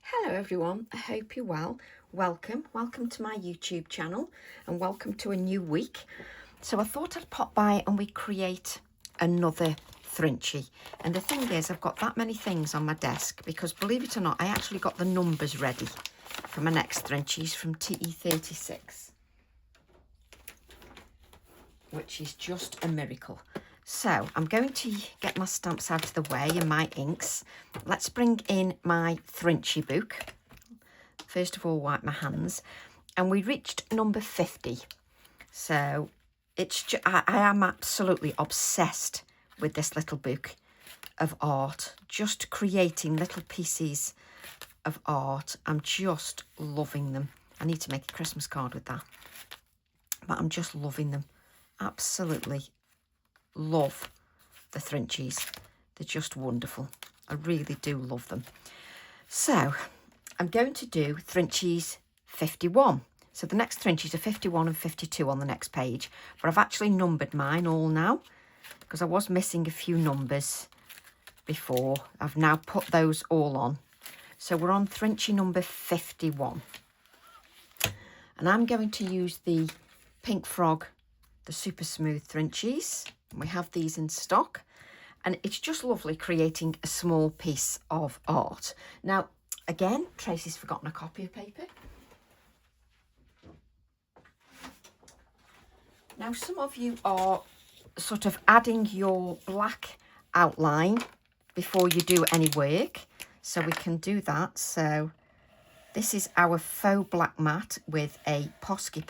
Hello everyone, I hope you're well. Welcome to my YouTube channel and welcome to a new week. So I thought I'd pop by and we create another Thrinchie. And the thing is, I've got that many things on my desk because, believe it or not, I actually got the numbers ready for my next Thrinchies from TE36, which is just a miracle. So I'm going to get my stamps out of the way and my inks. Let's bring in my Thrinchie book. First of all, wipe my hands. And we reached number 50. So I am absolutely obsessed with this little book of art. Just creating little pieces of art. I'm just loving them. I need to make a Christmas card with that. But I'm just loving them. Absolutely love the Thrinchies. They're just wonderful. I really do love them. So I'm going to do Thrinchies 51. So the next Thrinchies are 51 and 52 on the next page. But I've actually numbered mine all now because I was missing a few numbers before. I've now put those all on. So we're on Thrinchie number 51. And I'm going to use the Pink Frog, the Super Smooth Thrinchies. We have these in stock. And it's just lovely creating a small piece of art. Now, again, Tracy's forgotten a copy of paper. Now, some of you are sort of adding your black outline before you do any work. So we can do that. So this is our faux black mat with a Posca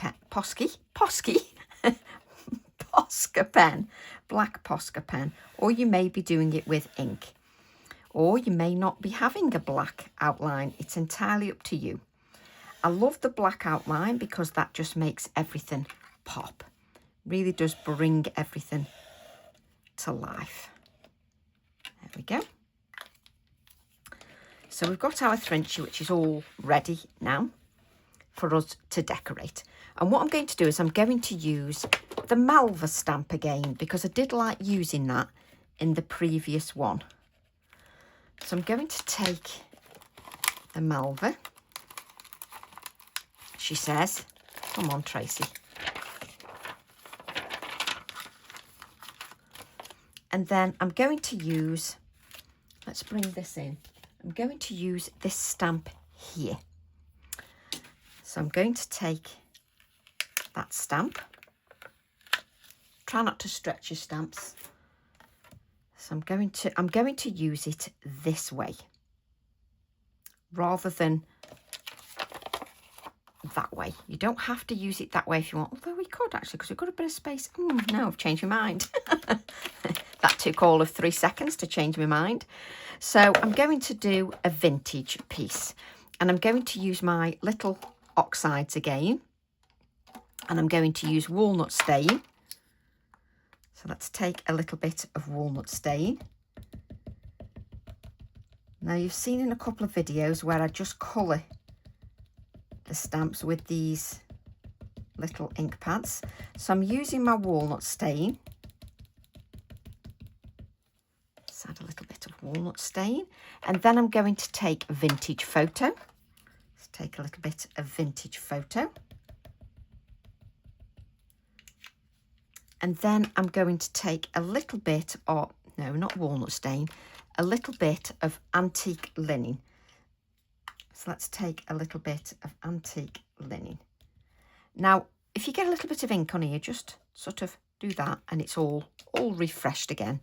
pen, black Posca pen, or you may be doing it with ink, or you may not be having a black outline. It's entirely up to you. I love the black outline because that just makes everything pop. Really does bring everything to life. There we go. So we've got our Thrinchie, which is all ready now for us to decorate. And what I'm going to do is I'm going to use the Malva stamp again because I did like using that in the previous one. So I'm going to take the Malva. She says, come on, Tracy. And then I'm going to use, let's bring this in. I'm going to use this stamp here. So I'm going to take that stamp. Try not to stretch your stamps. So I'm going to use it this way rather than that way. You don't have to use it that way if you want, although we could actually because we've got a bit of space. No, I've changed my mind. That took all of 3 seconds to change my mind. So I'm going to do a vintage piece and I'm going to use my little oxides again and I'm going to use walnut stain. So let's take a little bit of walnut stain. Now you've seen in a couple of videos where I just colour the stamps with these little ink pads. So I'm using my walnut stain. Let's add a little bit of walnut stain. And then I'm going to take vintage photo. Let's take a little bit of vintage photo. And then I'm going to take a little bit of, no, not walnut stain, a little bit of antique linen. So let's take a little bit of antique linen. Now, if you get a little bit of ink on here, just sort of do that and it's all refreshed again,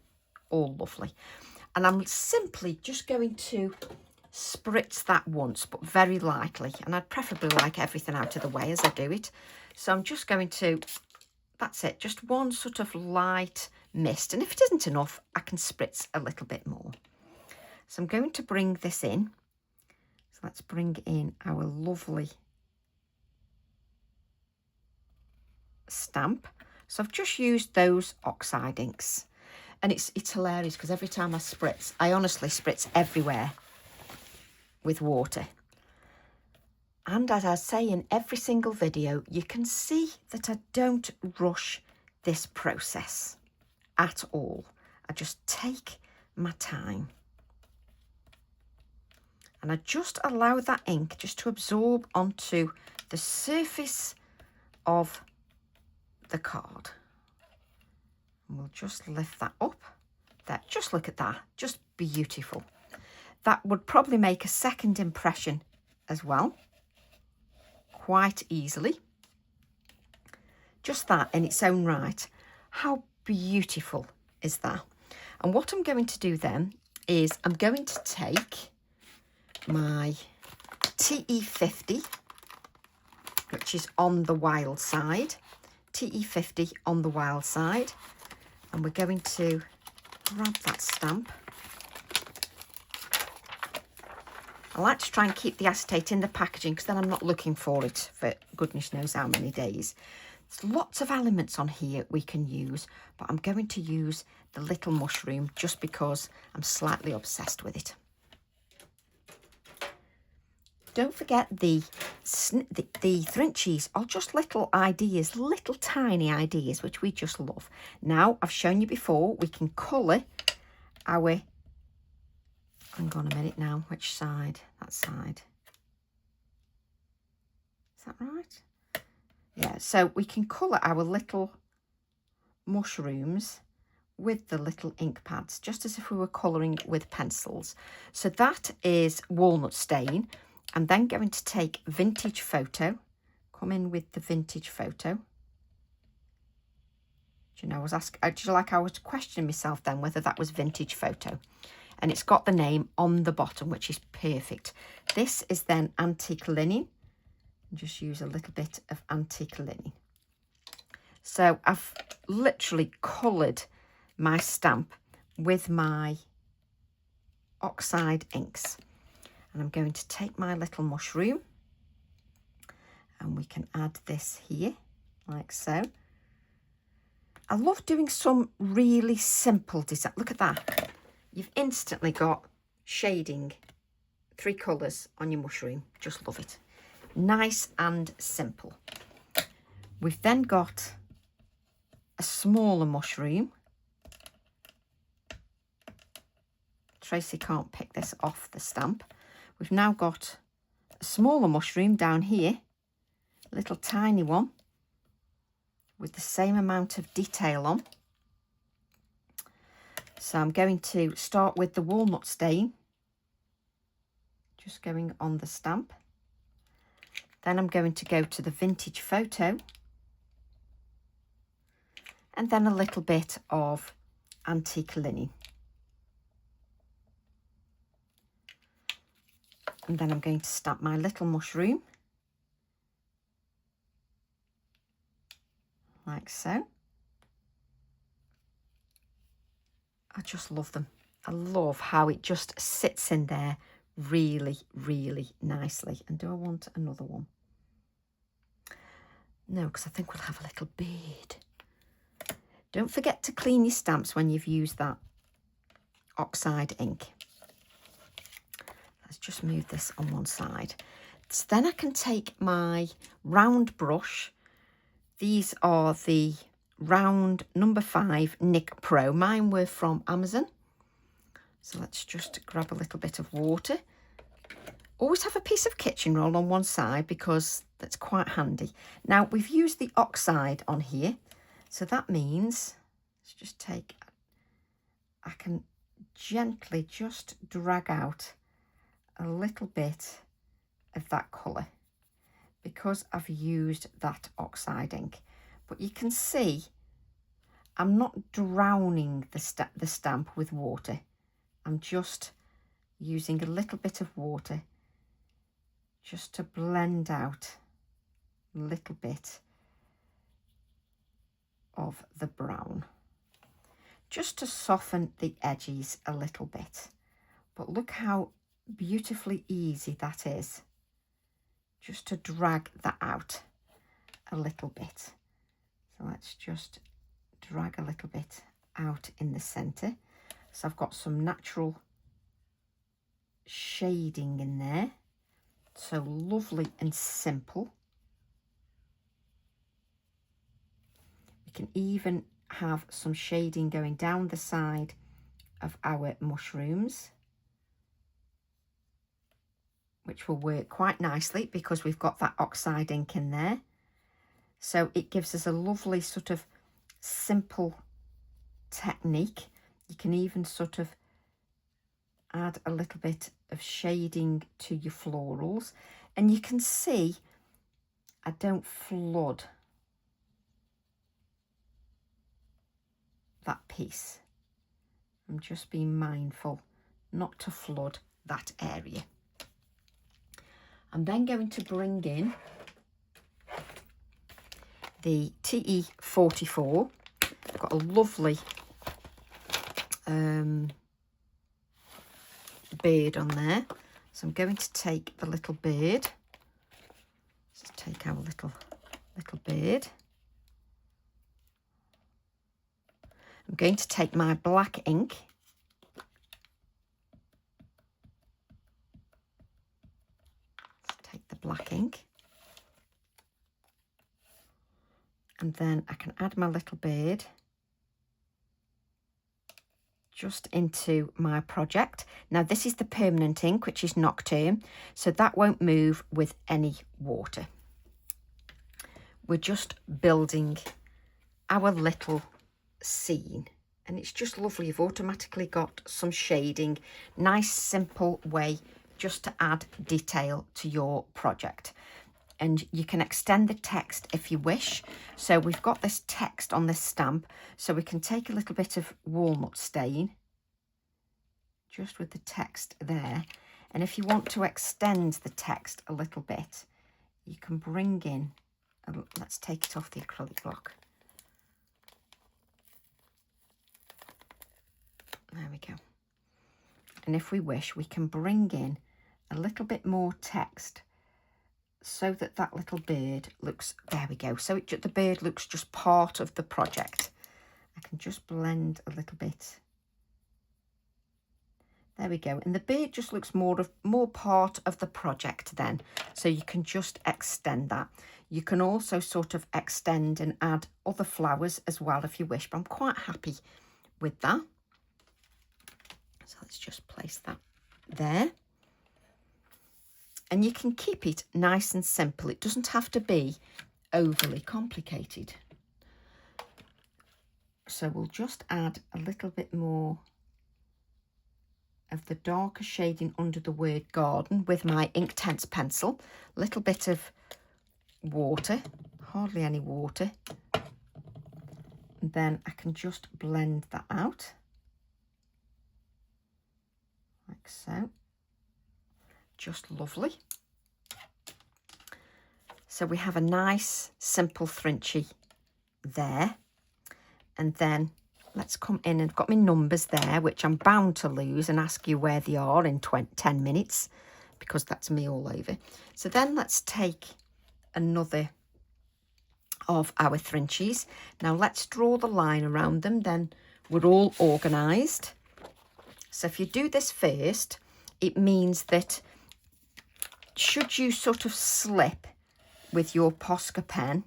all lovely. And I'm simply just going to spritz that once, but very lightly. And I'd preferably like everything out of the way as I do it. So I'm just going to, that's it, just one sort of light mist. And if it isn't enough, I can spritz a little bit more. So I'm going to bring this in. So let's bring in our lovely stamp. So I've just used those oxide inks. And it's hilarious because every time I spritz, I honestly spritz everywhere with water. And as I say in every single video, you can see that I don't rush this process at all. I just take my time. And I just allow that ink just to absorb onto the surface of the card. And we'll just lift that up. There, just look at that, just beautiful. That would probably make a second impression as well, quite easily. Just that in its own right. How beautiful is that? And what I'm going to do then is I'm going to take my TE50, which is on the wild side, TE50 on the wild side, and we're going to grab that stamp. I like to try and keep the acetate in the packaging because then I'm not looking for it for goodness knows how many days. There's lots of elements on here we can use, but I'm going to use the little mushroom just because I'm slightly obsessed with it. Don't forget the Thrinchies are just little ideas, little tiny ideas, which we just love. Now, I've shown you before, we can colour our, hang on a minute now, which side? That side. Is that right? Yeah, so we can colour our little mushrooms with the little ink pads, just as if we were colouring with pencils. So that is walnut stain. I'm then going to take vintage photo, come in with the vintage photo. Do you know, I was questioning myself then whether that was vintage photo. And it's got the name on the bottom, which is perfect. This is then antique linen. Just use a little bit of antique linen. So I've literally coloured my stamp with my oxide inks. And I'm going to take my little mushroom and we can add this here like so. I love doing some really simple design. Look at that. You've instantly got shading, 3 colours on your mushroom. Just love it. Nice and simple. We've then got a smaller mushroom. Tracy can't pick this off the stamp. We've now got a smaller mushroom down here, a little tiny one with the same amount of detail on. So I'm going to start with the walnut stain, just going on the stamp. Then I'm going to go to the vintage photo and then a little bit of antique linen. And then I'm going to stamp my little mushroom like so. I just love them. I love how it just sits in there really, really nicely. And do I want another one? No, because I think we'll have a little beard. Don't forget to clean your stamps when you've used that oxide ink. Let's just move this on one side. So then I can take my round brush. These are the round number 5 Nick Pro. Mine were from Amazon. So let's just grab a little bit of water. Always have a piece of kitchen roll on one side because that's quite handy. Now we've used the oxide on here, so that means let's just take, I can gently just drag out a little bit of that colour because I've used that oxide ink. But you can see I'm not drowning the stamp with water. I'm just using a little bit of water just to blend out a little bit of the brown, just to soften the edges a little bit. But look how beautifully easy that is, just to drag that out a little bit. So let's just drag a little bit out in the centre. So I've got some natural shading in there. So lovely and simple. We can even have some shading going down the side of our mushrooms. which will work quite nicely because we've got that oxide ink in there. So it gives us a lovely sort of simple technique. You can even sort of add a little bit of shading to your florals, and you can see I don't flood that piece. I'm just being mindful not to flood that area. I'm then going to bring in the TE44. I've got a lovely bird on there, so I'm going to take the little bird. Let's take our little bird. I'm going to take my black ink, black ink, and then I can add my little bird just into my project. Now this is the permanent ink, which is Nocturne, so that won't move with any water. We're just building our little scene, and it's just lovely. You've automatically got some shading, nice simple way just to add detail to your project. And you can extend the text if you wish. So we've got this text on this stamp, so we can take a little bit of walnut stain just with the text there, and if you want to extend the text a little bit, you can bring in let's take it off the acrylic block. There we go. And if we wish, we can bring in a little bit more text so that that little bird looks, there we go. So the bird looks just part of the project. I can just blend a little bit. There we go. And the bird just looks more part of the project then. So you can just extend that. You can also sort of extend and add other flowers as well if you wish, but I'm quite happy with that. So let's just place that there. And you can keep it nice and simple. It doesn't have to be overly complicated. So we'll just add a little bit more of the darker shading under the word garden with my Inktense pencil. A little bit of water, hardly any water. And then I can just blend that out. Like so. Just lovely. So we have a nice simple Thrinchie there, and then let's come in and I've got my numbers there, which I'm bound to lose and ask you where they are in 10 minutes because that's me all over. So then let's take another of our Thrinchies. Now let's draw the line around them, then we're all organised. So if you do this first, it means that should you sort of slip with your Posca pen,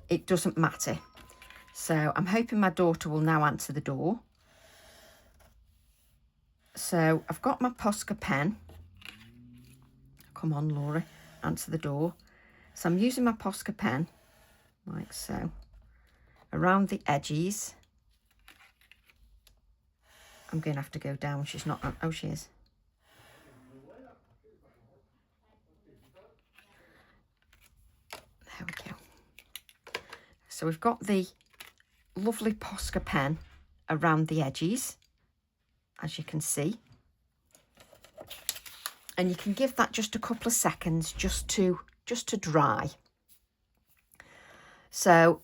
it doesn't matter. So I'm hoping my daughter will now answer the door. So I've got my Posca pen. Come on, Laura, answer the door. So I'm using my Posca pen, like so, around the edges. I'm going to have to go down. She's not, oh, she is. There we go. So we've got the lovely Posca pen around the edges, as you can see. And you can give that just a couple of seconds just to dry. So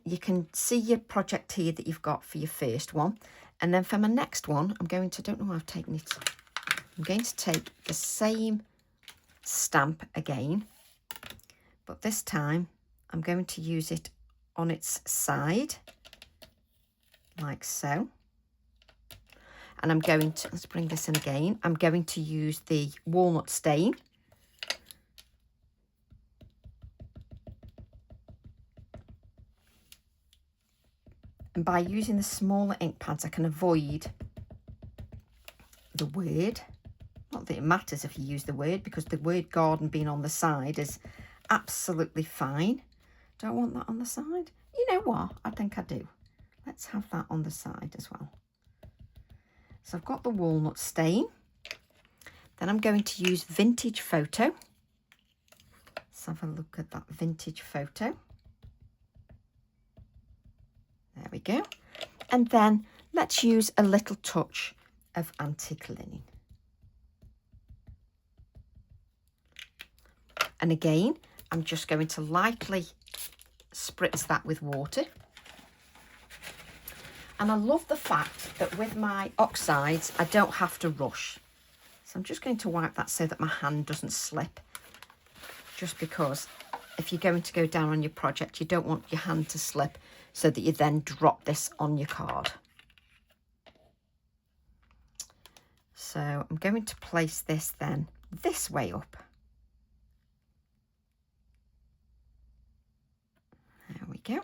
you can see your project here that you've got for your first one. And then for my next one, I don't know why I've taken it. I'm going to take the same stamp again, but this time I'm going to use it on its side, like so. And I'm going to, let's bring this in again. I'm going to use the walnut stain. And by using the smaller ink pads, I can avoid the word. Not that it matters if you use the word, because the word garden being on the side is absolutely fine. Do I want that on the side? You know what? I think I do. Let's have that on the side as well. So I've got the walnut stain. Then I'm going to use vintage photo. Let's have a look at that vintage photo. There we go. And then let's use a little touch of antique linen. And again, I'm just going to lightly spritz that with water. And I love the fact that with my oxides, I don't have to rush. So I'm just going to wipe that so that my hand doesn't slip. Just because if you're going to go down on your project, you don't want your hand to slip so that you then drop this on your card. So I'm going to place this then this way up. There we go.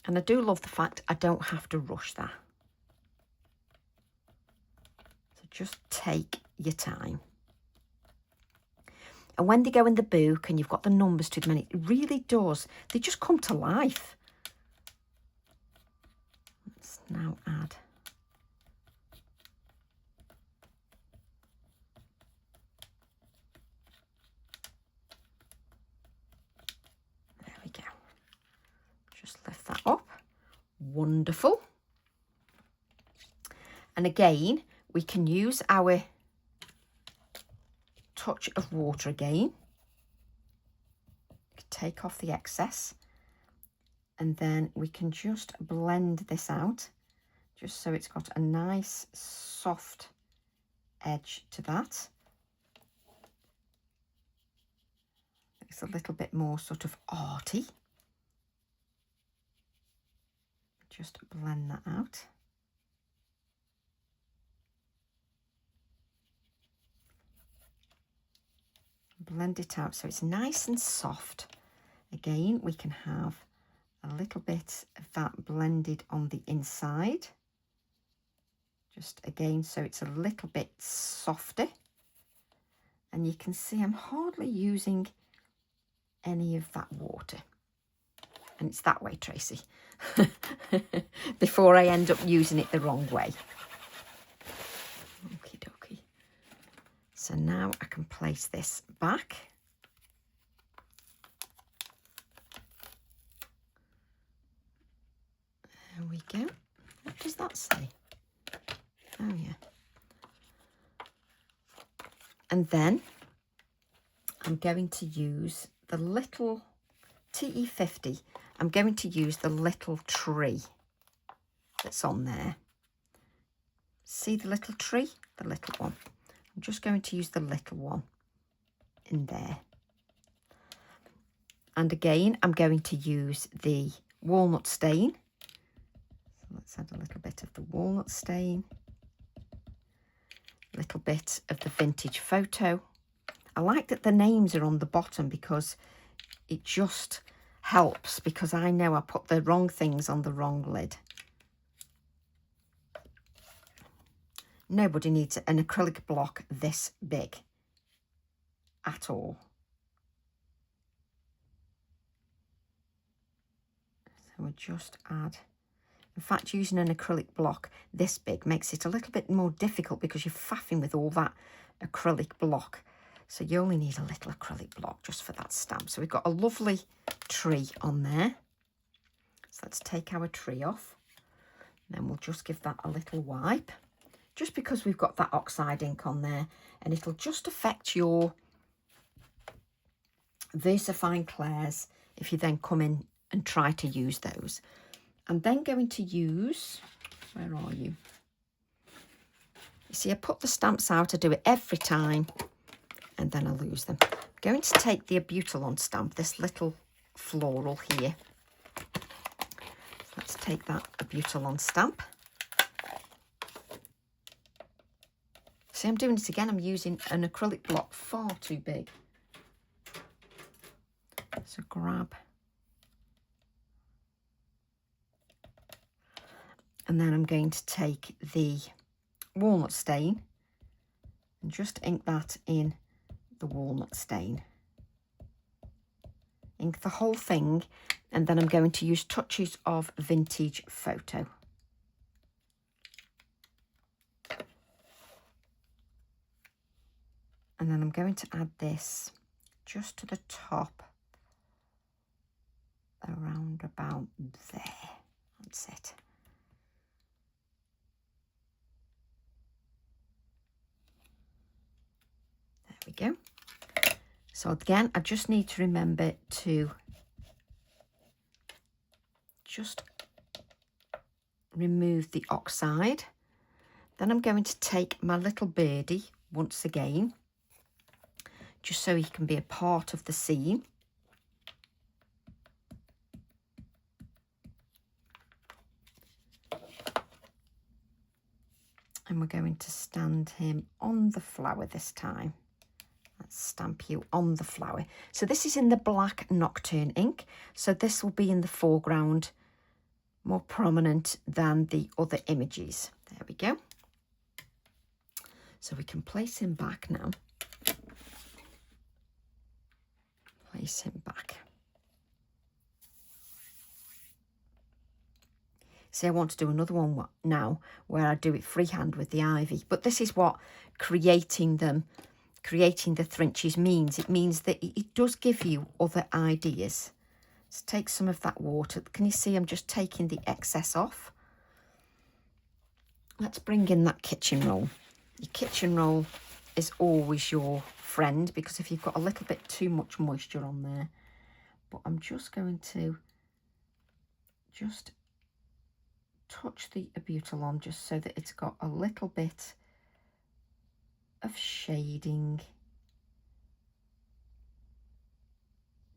And I do love the fact I don't have to rush that. So just take your time. And when they go in the book and you've got the numbers to them, and it really does, they just come to life. Let's now add. There we go. Just lift that up. Wonderful. And again, we can use our touch of water again. Take off the excess. And then we can just blend this out, just so it's got a nice soft edge to that. It's a little bit more sort of arty. Just blend that out. Blend it out so it's nice and soft. Again, we can have a little bit of that blended on the inside. Just again, so it's a little bit softer. And you can see I'm hardly using any of that water. And it's that way, Tracy, before I end up using it the wrong way. Okie dokie. So now I can place this back. There we go. What does that say? Oh, yeah. And then I'm going to use the little TE50. I'm going to use the little tree that's on there. See the little tree? The little one. I'm just going to use the little one in there. And again, I'm going to use the walnut stain. So let's add a little bit of the walnut stain. A little bit of the vintage photo. I like that the names are on the bottom because it just helps, because I know I put the wrong things on the wrong lid. Nobody needs an acrylic block this big at all. So we just add, in fact, using an acrylic block this big makes it a little bit more difficult because you're faffing with all that acrylic block. So you only need a little acrylic block just for that stamp. So we've got a lovely tree on there. So let's take our tree off. And then we'll just give that a little wipe, just because we've got that oxide ink on there, and it'll just affect your VersaFine Clairs if you then come in and try to use those. I'm then going to use, where are you? You see, I put the stamps out, I do it every time, and then I lose them. I'm going to take the Abutylon stamp, this little floral here. Let's take that Abutylon stamp. See, I'm doing it again. I'm using an acrylic block far too big. So grab. And then I'm going to take the walnut stain and just ink that in the walnut stain. Ink the whole thing, and then I'm going to use touches of vintage photo. And then I'm going to add this just to the top, around about there. That's it. There we go. So again, I just need to remember to just remove the oxide. Then I'm going to take my little birdie once again, just so he can be a part of the scene. And we're going to stand him on the flower this time. Let's stamp you on the flower. So this is in the black Nocturne ink. So this will be in the foreground, more prominent than the other images. There we go. So we can place him back now. Place him back. See, I want to do another one now where I do it freehand with the ivy. But this is what creating the Thrinchies means. It means that it does give you other ideas. Let's take some of that water. Can you see I'm just taking the excess off? Let's bring in that kitchen roll. Your kitchen roll is always your friend, because if you've got a little bit too much moisture on there. But I'm just going to just touch the butyl on, just so that it's got a little bit of shading.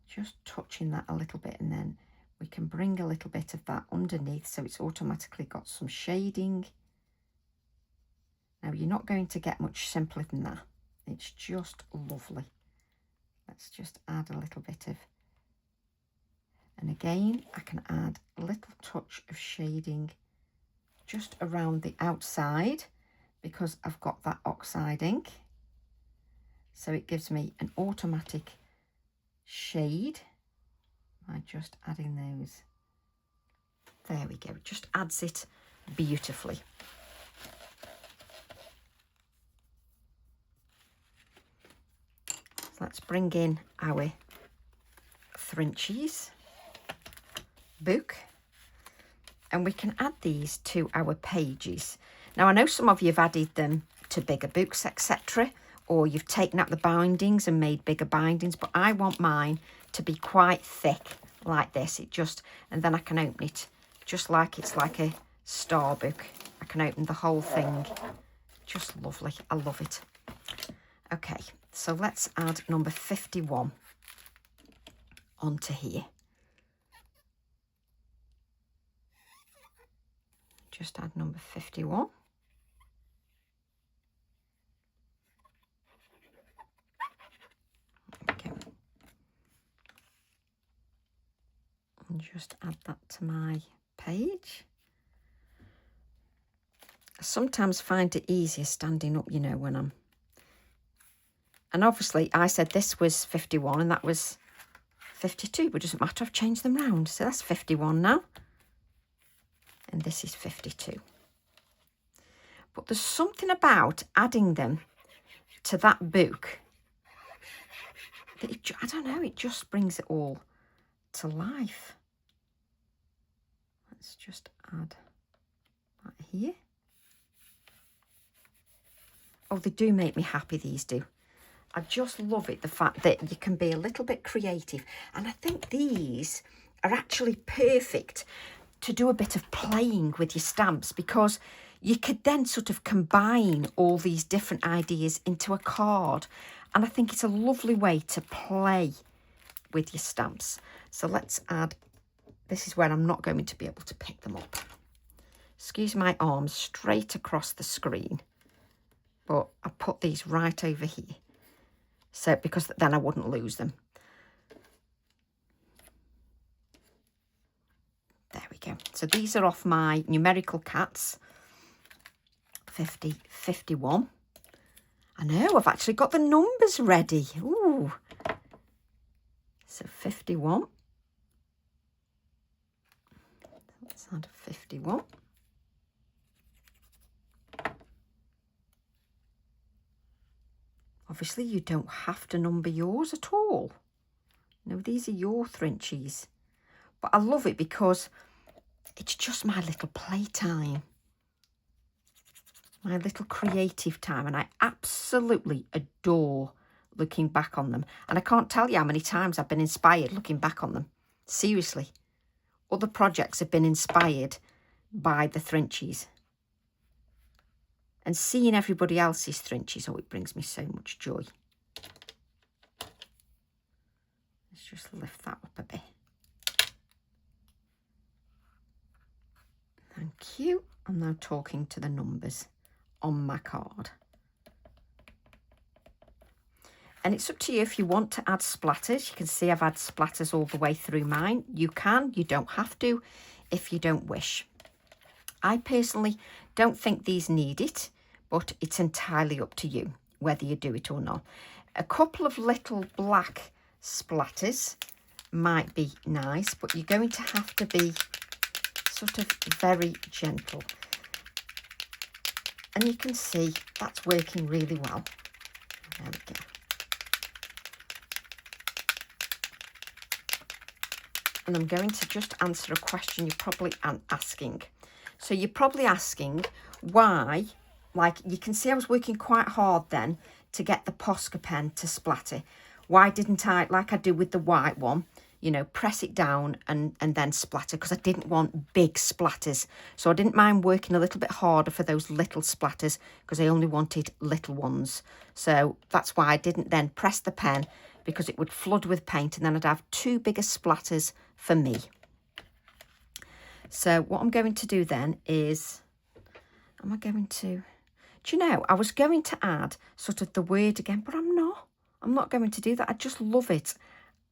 Just touching that a little bit, and then we can bring a little bit of that underneath so it's automatically got some shading. Now you're not going to get much simpler than that. It's just lovely. Let's just add a little bit of, and again I can add a little touch of shading just around the outside, because I've got that oxide ink, so it gives me an automatic shade by just adding those. There we go, it just adds it beautifully. So let's bring in our Thrinchies book, and we can add these to our pages. Now I know some of you have added them to bigger books, etc., or you've taken out the bindings and made bigger bindings, but I want mine to be quite thick like this. It just, and then I can open it just like it's like a star book. I can open the whole thing. Just lovely. I love it. Okay, so let's add number 51 onto here. Just add number 51. Okay. And just add that to my page. I sometimes find it easier standing up, you know, when I'm... And obviously I said this was 51 and that was 52, but it doesn't matter, I've changed them round. So that's 51 now. And this is 52. But there's something about adding them to that book that I don't know, it just brings it all to life. Let's just add that here. Oh, they do make me happy, these do. I just love it, the fact that you can be a little bit creative. And I think these are actually perfect to do a bit of playing with your stamps, because you could then sort of combine all these different ideas into a card. And I think it's a lovely way to play with your stamps. So let's add, this is where I'm not going to be able to pick them up. Excuse my arms straight across the screen. But I put these right over here. So, because then I wouldn't lose them. There we go. So these are off my numerical cats. 50, 51. I know, I've actually got the numbers ready. Ooh. So 51. Let's add 51. Obviously, you don't have to number yours at all. No, these are your Thrinchies. But I love it because it's just my little playtime. My little creative time. And I absolutely adore looking back on them. And I can't tell you how many times I've been inspired looking back on them. Seriously. Other projects have been inspired by the Thrinchies. And seeing everybody else's Thrinchies, oh, it brings me so much joy. Let's just lift that up a bit. Thank you. I'm now talking to the numbers on my card. And it's up to you if you want to add splatters. You can see I've had splatters all the way through mine. You can, you don't have to if you don't wish. I personally don't think these need it, but it's entirely up to you whether you do it or not. A couple of little black splatters might be nice, but you're going to have to be sort of very gentle. And you can see that's working really well. There we go. And I'm going to just answer a question you're probably asking. So you're probably asking why, like you can see I was working quite hard then to get the Posca pen to splatter. Why didn't I, like I do with the white one, you know, press it down and then splatter, because I didn't want big splatters. So I didn't mind working a little bit harder for those little splatters because I only wanted little ones. So that's why I didn't then press the pen, because it would flood with paint and then I'd have two bigger splatters for me. So what I'm going to do then is, am I going to, do you know, I was going to add sort of the word again, but I'm not. I'm not going to do that. I just love it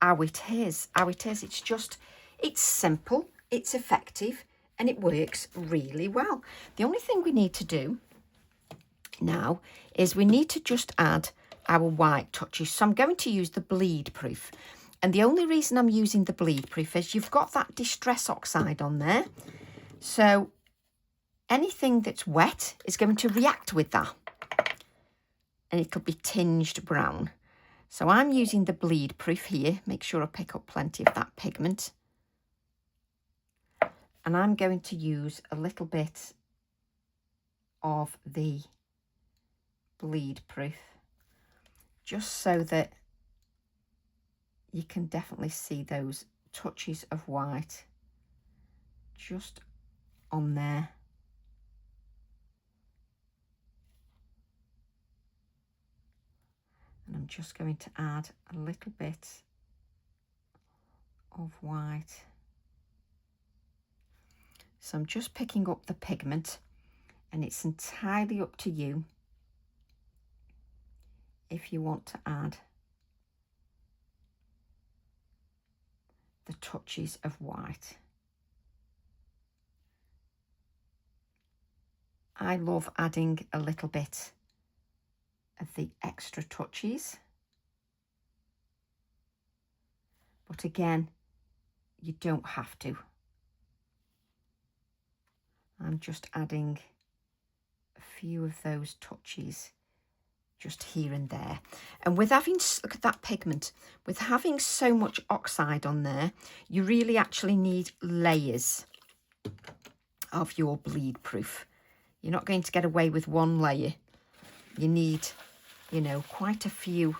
how it is, It's just, it's simple, it's effective, and it works really well. The only thing we need to do now is we need to just add our white touches. So I'm going to use the bleed proof. And the only reason I'm using the bleed proof is you've got that distress oxide on there. So anything that's wet is going to react with that. And it'll be tinged brown. So I'm using the bleed proof here. Make sure I pick up plenty of that pigment. And I'm going to use a little bit of the bleed proof, just so that you can definitely see those touches of white just on there. And I'm just going to add a little bit of white. So I'm just picking up the pigment, and it's entirely up to you if you want to add the touches of white. I love adding a little bit of the extra touches, but again, you don't have to. I'm just adding a few of those touches just here and there. And with having, look at that pigment, with having so much oxide on there, you really actually need layers of your bleed proof. You're not going to get away with one layer. You need, you know, quite a few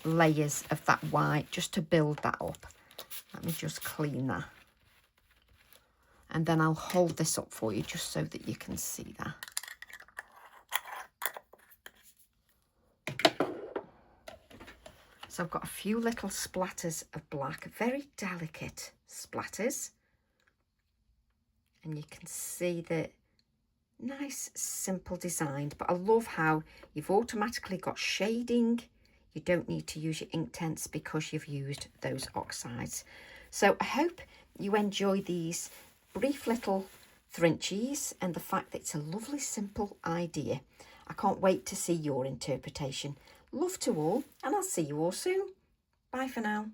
layers of that white just to build that up. Let me just clean that. And then I'll hold this up for you just so that you can see that. So I've got a few little splatters of black, very delicate splatters. And you can see the nice, simple design. But I love how you've automatically got shading. You don't need to use your Inktense because you've used those oxides. So I hope you enjoy these brief little Thrinchies and the fact that it's a lovely, simple idea. I can't wait to see your interpretation. Love to all, and I'll see you all soon. Bye for now.